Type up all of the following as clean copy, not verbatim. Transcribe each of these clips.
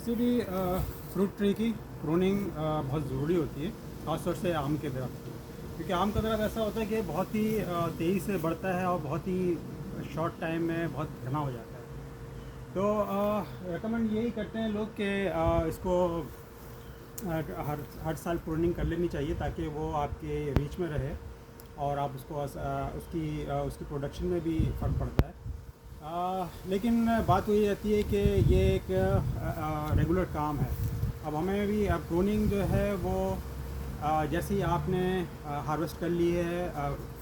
किसी भी fruit tree की प्रूनिंग बहुत ज़रूरी होती है, ख़ासतौर से आम के दरख्त की। क्योंकि आम का दरख्त ऐसा होता है कि बहुत ही तेज़ी से बढ़ता है और बहुत ही शॉर्ट टाइम में बहुत घना हो जाता है। तो रेकमेंड यही करते हैं लोग कि इसको हर हर साल प्रूनिंग कर लेनी चाहिए ताकि वो आपके रीच में रहे और आप उसको उसकी प्रोडक्शन में भी फ़र्क पड़ता है। लेकिन बात वही रहती है कि ये एक रेगुलर काम है। अब हमें भी प्रूनिंग जो है वो जैसे ही आपने हार्वेस्ट कर ली है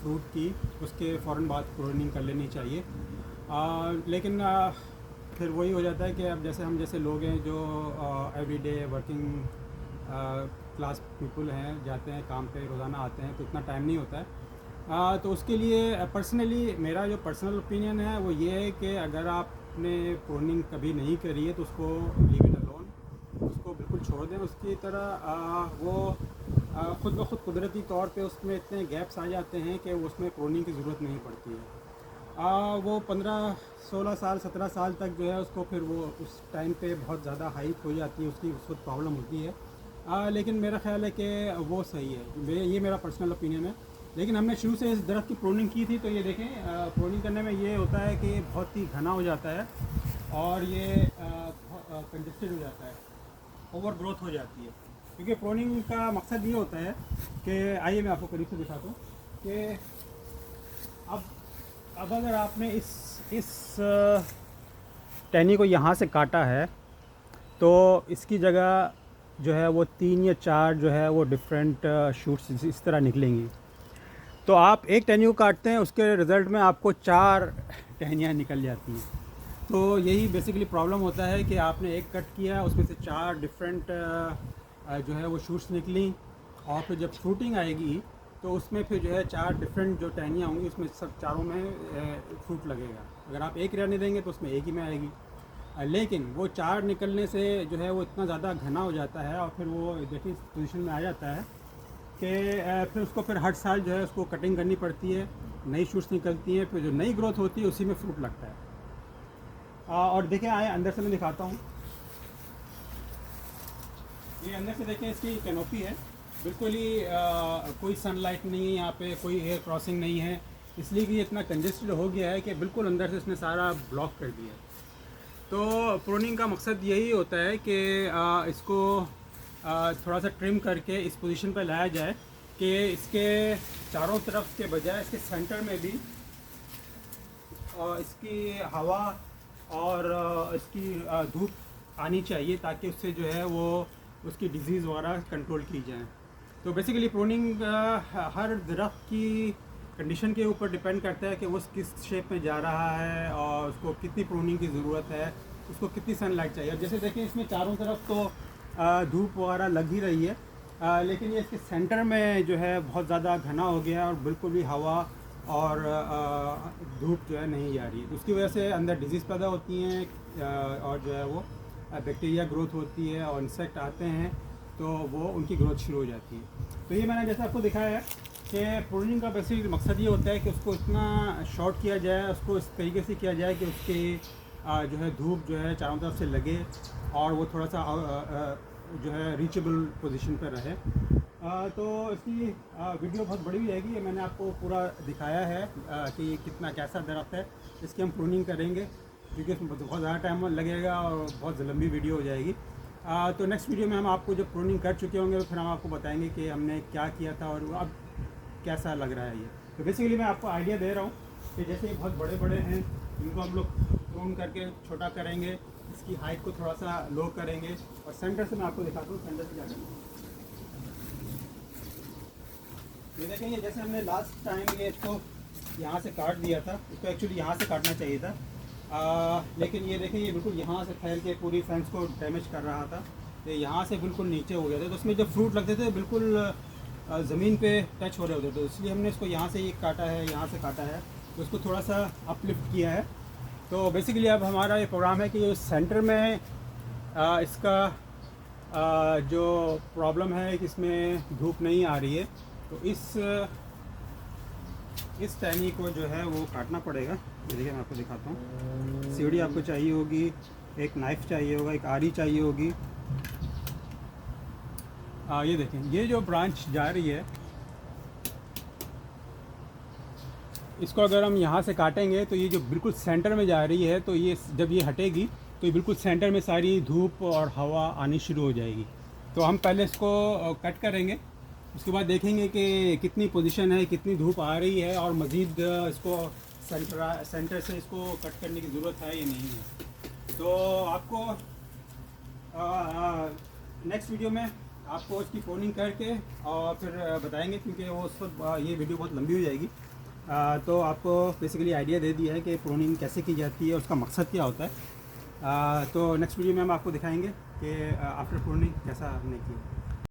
फ्रूट की, उसके फ़ौरन बाद प्रूनिंग कर लेनी चाहिए। लेकिन फिर वही हो जाता है कि अब जैसे लोग हैं जो एवरीडे वर्किंग क्लास पीपल हैं, जाते हैं काम पे, रोज़ाना आते हैं, तो इतना टाइम नहीं होता है। तो उसके लिए पर्सनली मेरा जो पर्सनल ओपिनियन है वो ये है कि अगर आपने प्रूनिंग कभी नहीं करी है तो उसको लीव इट अलोन, उसको बिल्कुल छोड़ दें। उसकी तरह वो खुद ब खुद कुदरती तौर पे उसमें इतने गैप्स आ जाते हैं कि उसमें प्रूनिंग की ज़रूरत नहीं पड़ती है। वो 15-16 साल 17 साल तक जो है उसको फिर वो उस टाइम पे बहुत ज़्यादा हाइट हो जाती है, उसकी उस वक्त प्रॉब्लम होती है। लेकिन मेरा ख्याल है कि वो सही है, ये मेरा पर्सनल ओपिनियन है। लेकिन हमने शुरू से इस दरख्त की प्रूनिंग की थी, तो ये देखें प्रूनिंग करने में ये होता है कि बहुत ही घना हो जाता है और ये कंजेस्टेड हो जाता है, ओवर ग्रोथ हो जाती है। क्योंकि प्रूनिंग का मकसद ये होता है कि आइए मैं आपको करीब से दिखाता हूँ कि अब अगर आपने इस टहनी को यहाँ से काटा है तो इसकी जगह जो है वो 3 या 4 जो है वो डिफरेंट शूट्स इस तरह निकलेंगी। तो आप एक टहनी को काटते हैं, उसके रिज़ल्ट में आपको 4 टहनियाँ निकल जाती हैं। तो यही बेसिकली प्रॉब्लम होता है कि आपने एक कट किया, उसमें से 4 डिफरेंट जो है वो शूट्स निकली, और फिर जब फ्रूटिंग आएगी तो उसमें फिर जो है 4 डिफरेंट जो टहनियाँ होंगी, उसमें सब चारों में फ्रूट लगेगा। अगर आप एक रहने देंगे तो उसमें एक ही में आएगी। लेकिन वो 4 निकलने से जो है वो इतना ज़्यादा घना हो जाता है और फिर वो देखिए इस पोजीशन में आ जाता है कि फिर उसको फिर हर साल जो है उसको कटिंग करनी पड़ती है, नई शूट्स निकलती हैं, फिर जो नई ग्रोथ होती है उसी में फ्रूट लगता है। और देखें, आए अंदर से मैं दिखाता हूँ। ये अंदर से देखें, इसकी कैनोपी है, बिल्कुल ही कोई सनलाइट नहीं है यहाँ पे, कोई एयर क्रॉसिंग नहीं है, इसलिए कि ये इतना कंजेस्टेड हो गया है कि बिल्कुल अंदर से इसने सारा ब्लॉक कर दिया है। तो प्रूनिंग का मकसद यही होता है कि इसको थोड़ा सा ट्रिम करके इस पोजीशन पर लाया जाए कि इसके चारों तरफ के बजाय इसके सेंटर में भी इसकी हवा और इसकी धूप आनी चाहिए, ताकि उससे जो है वो उसकी डिजीज़ वगैरह कंट्रोल की जाए। तो बेसिकली प्रूनिंग हर दरख्त की कंडीशन के ऊपर डिपेंड करता है कि वो किस शेप में जा रहा है और उसको कितनी प्रूनिंग की ज़रूरत है, उसको कितनी सनलाइट चाहिए। अब जैसे देखें, इसमें चारों तरफ तो धूप वगैरह लग ही रही है, लेकिन ये इसके सेंटर में जो है बहुत ज़्यादा घना हो गया है और बिल्कुल भी हवा और धूप जो है नहीं जा रही है। उसकी वजह से अंदर डिजीज़ पैदा होती हैं और जो है वो बैक्टीरिया ग्रोथ होती है और इंसेक्ट आते हैं, तो वो उनकी ग्रोथ शुरू हो जाती है। तो ये मैंने जैसे आपको दिखाया है कि प्रूनिंग का बेसिक मकसद ये होता है कि उसको इतना शॉर्ट किया जाए, उसको इस तरीके से किया जाए कि उसके जो है धूप जो है चारों तरफ से लगे और वो थोड़ा सा जो है रीचेबल पोजीशन पर रहे। तो इसकी वीडियो बहुत बड़ी जाएगी, ये मैंने आपको पूरा दिखाया है कि कितना कैसा दरख्त है। इसकी हम प्रूनिंग करेंगे क्योंकि इसमें बहुत ज़्यादा टाइम लगेगा और बहुत लंबी वीडियो हो जाएगी। तो नेक्स्ट वीडियो में हम आपको जब प्रूनिंग कर चुके होंगे तो फिर हम आपको बताएंगे कि हमने क्या किया था और अब कैसा लग रहा है ये। तो बेसिकली मैं आपको आइडिया दे रहा हूँ कि जैसे ये बहुत बड़े बड़े हैं, इनको हम लोग प्रून करके छोटा करेंगे, इसकी हाइट को थोड़ा सा लो करेंगे, और सेंटर से मैं आपको दिखाता हूँ सेंटर से क्या करेंगे। ये देखेंगे, जैसे हमने लास्ट टाइम ये इसको यहाँ से काट दिया था, इसको एक्चुअली यहाँ से काटना चाहिए था, लेकिन ये देखें ये बिल्कुल यहाँ से फैल के पूरी फेंस को डैमेज कर रहा था। तो यहाँ से बिल्कुल नीचे हो गया था, तो उसमें जब फ्रूट लगते थे बिल्कुल ज़मीन पे टच हो रहे होते, तो इसलिए हमने इसको यहाँ से ये काटा है, यहाँ से काटा है, तो उसको थोड़ा सा अपलिफ्ट किया है। तो बेसिकली अब हमारा ये प्रोग्राम है कि सेंटर में इसका जो प्रॉब्लम है कि इसमें धूप नहीं आ रही है, तो इस टहनी को जो है वो काटना पड़ेगा। ये देखिए मैं आपको दिखाता हूँ, सीढ़ी आपको चाहिए होगी एक नाइफ़ चाहिए होगा, एक आरी चाहिए होगी। ये देखें, ये जो ब्रांच जा रही है, इसको अगर हम यहाँ से काटेंगे तो ये जो बिल्कुल सेंटर में जा रही है, तो ये जब ये हटेगी तो ये बिल्कुल सेंटर में सारी धूप और हवा आनी शुरू हो जाएगी। तो हम पहले इसको कट करेंगे, उसके बाद देखेंगे कि कितनी पोजीशन है, कितनी धूप आ रही है, और मज़ीद इसको सेंटर से इसको कट करने की ज़रूरत है या नहीं है। तो आपको नेक्स्ट वीडियो में आपको इसकी फ़ोनिंग करके और फिर बताएंगे, क्योंकि वो उस वक्त ये वीडियो बहुत लंबी हो जाएगी। तो आपको बेसिकली आइडिया दे दिया है कि प्रूनिंग कैसे की जाती है, उसका मकसद क्या होता है। तो नेक्स्ट वीडियो में हम आपको दिखाएंगे कि आफ्टर प्रूनिंग कैसा हमने किया।